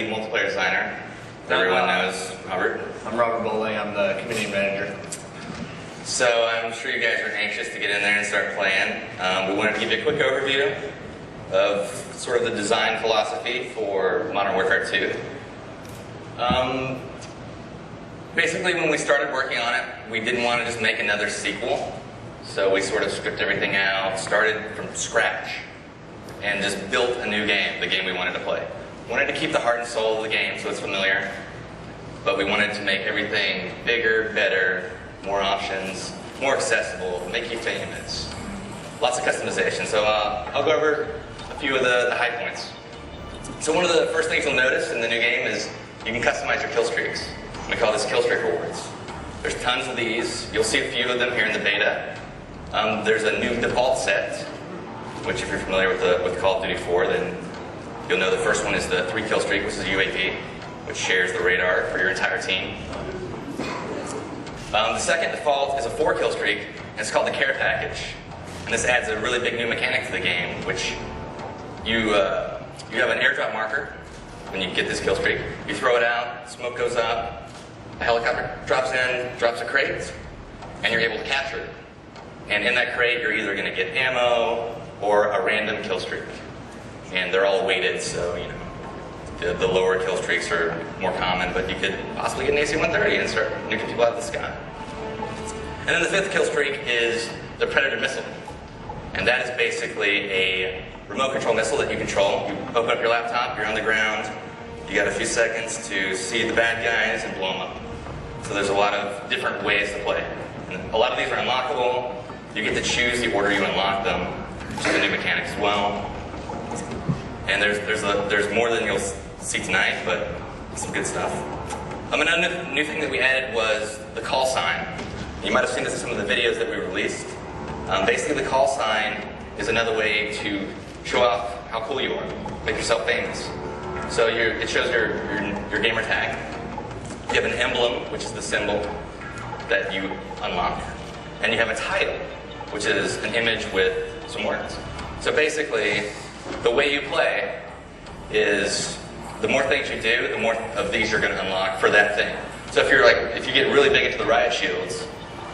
lead multiplayer designer. Everyone knows Robert. I'm Robert Bowling. I'm the community manager. So I'm sure you guys are anxious to get in there and start playing. We wanted to give you a quick overview of sort of the design philosophy for Modern Warfare 2. Basically, when we started working on it, we didn't want to just make another sequel. So we sort of stripped everything out, started from scratch, and just built a new game, the game we wanted to play. Wanted to keep the heart and soul of the game so it's familiar, but we wanted to make everything bigger, better, more options, more accessible, make you famous. Lots of customization. So I'll go over a few of the high points. So one of the first things you'll notice in the new game is you can customize your kill streaks. We call this kill streak rewards. There's tons of these. You'll see a few of them here in the beta. There's a new default set, which if you're familiar with Call of Duty 4, then you'll know the first one is the 3 kill streak, which is UAV, which shares the radar for your entire team. The second default is a 4 kill streak, and it's called the care package. And this adds a really big new mechanic to the game, which you have an airdrop marker when you get this kill streak. You throw it out, smoke goes up, a helicopter drops in, drops a crate, and you're able to capture it. And in that crate, you're either going to get ammo or a random kill streak. And they're all weighted, so the lower kill streaks are more common, but you could possibly get an AC-130 and start nuking people out of the sky. And then the 5th kill streak is the Predator missile. And that is basically a remote control missile that you control. You open up your laptop, you're on the ground, you got a few seconds to see the bad guys and blow them up. So there's a lot of different ways to play. And a lot of these are unlockable. You get to choose the order you unlock them, which is a new mechanic as well. And there's more than you'll see tonight, but some good stuff. Another new thing that we added was the call sign. You might have seen this in some of the videos that we released. Basically, the call sign is another way to show off how cool you are, make yourself famous. So it shows your gamer tag. You have an emblem, which is the symbol that you unlock, and you have a title, which is an image with some words. So basically, the way you play is the more things you do, the more of these you're going to unlock for that thing. So if you get really big into the riot shields,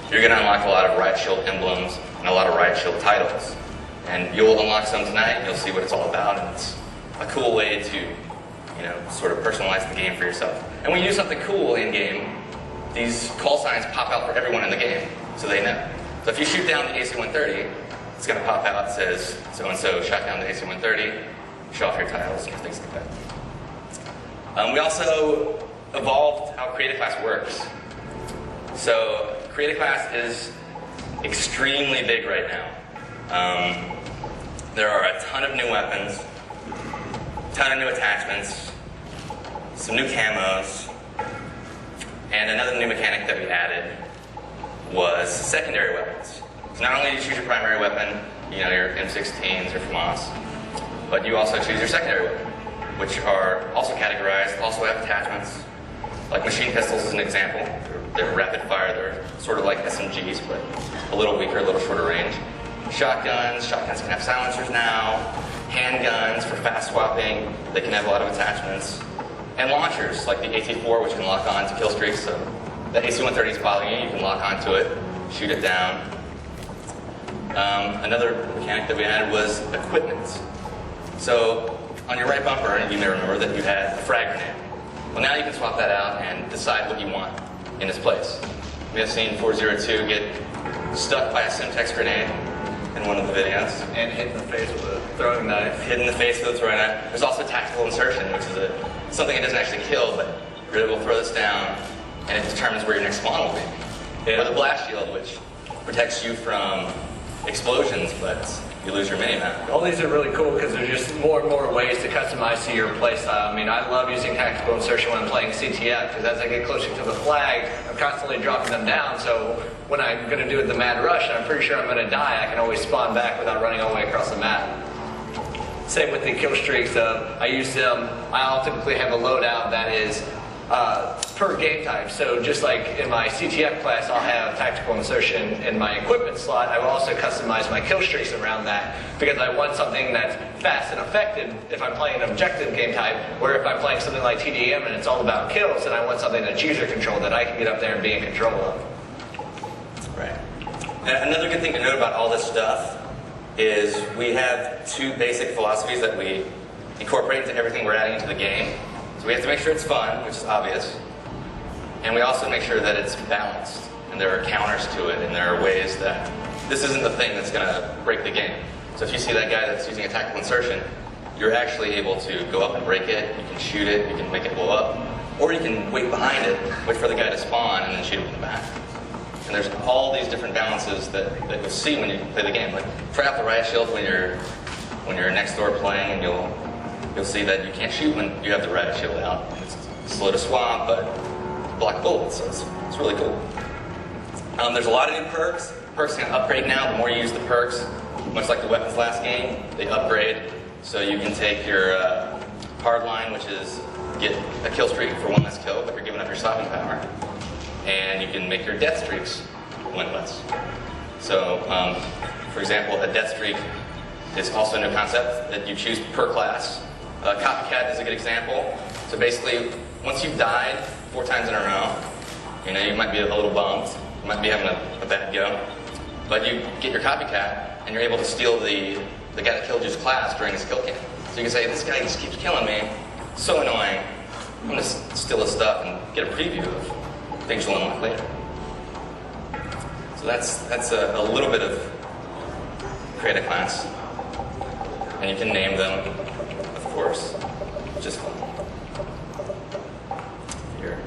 you're going to unlock a lot of riot shield emblems and a lot of riot shield titles. And you'll unlock some tonight, and you'll see what it's all about, and it's a cool way to, sort of personalize the game for yourself. And when you do something cool in-game, these call signs pop out for everyone in the game, so they know. So if you shoot down the AC-130, it's going to pop out, it says, so-and-so shot down the AC-130, show off your titles and things like that. We also evolved how Creative Class works. So Creative Class is extremely big right now. There are a ton of new weapons, a ton of new attachments, some new camos, and another new mechanic that we added was secondary weapons. So not only do you choose your primary weapon, your M16s or FAMAS, but you also choose your secondary weapon, which are also categorized, also have attachments. Like machine pistols is an example. They're rapid fire, they're sort of like SMGs, but a little weaker, a little shorter range. Shotguns can have silencers now. Handguns for fast swapping, they can have a lot of attachments. And launchers, like the AT-4, which can lock on to kill streaks. So the AC-130 is following you, you can lock onto it, shoot it down. Another mechanic that we added was equipment. So on your right bumper, you may remember that you had a frag grenade. Well, now you can swap that out and decide what you want in its place. We have seen 402 get stuck by a Semtex grenade in one of the videos. And hit in the face with a throwing knife. Hit in the face with a throwing knife. There's also tactical insertion, which is something that doesn't actually kill, but you're able to throw this down, and it determines where your next spawn will be. Yeah. Or the blast shield, which protects you from explosions, but you lose your mini-map. All these are really cool because there's just more and more ways to customize to your playstyle. I mean, I love using tactical insertion when I'm playing CTF because as I get closer to the flag, I'm constantly dropping them down. So when I'm going to do the mad rush and I'm pretty sure I'm going to die, I can always spawn back without running all the way across the map. Same with the kill streaks. I use them. I'll typically have a loadout that is per game type. So just like in my CTF class, I'll have tactical insertion in my equipment slot. I will also customize my kill streaks around that because I want something that's fast and effective if I'm playing an objective game type, where if I'm playing something like TDM and it's all about kills, then I want something that's user controlled that I can get up there and be in control of. Right. And another good thing to note about all this stuff is we have two basic philosophies that we incorporate into everything we're adding into the game. So we have to make sure it's fun, which is obvious, and we also make sure that it's balanced, and there are counters to it, and there are ways that this isn't the thing that's going to break the game. So if you see that guy that's using a tactical insertion, you're actually able to go up and break it, you can shoot it, you can make it blow up, or you can wait behind it, wait for the guy to spawn, and then shoot him in the back. And there's all these different balances that you'll see when you play the game. Like, try out the riot shield when you're next door playing, and you'll see that you can't shoot when you have the riot shield out. It's slow to swap, but block bullets, so it's really cool. There's a lot of new perks. Perks can upgrade now. The more you use the perks, much like the weapons last game, they upgrade. So you can take your hard line, which is get a kill streak for one less kill, but you're giving up your stopping power. And you can make your death streaks winless. So, for example, a death streak is also a new concept that you choose per class. Copycat is a good example. So basically, once you've died 4 times in a row, you might be a little bummed, you might be having a bad go, but you get your copycat and you're able to steal the guy that killed you's class during his kill cam. So you can say, this guy just keeps killing me, so annoying, I'm going to steal his stuff and get a preview of things you'll unlock later. So that's a little bit of create a class, and you can name them, of course, just fun. Here.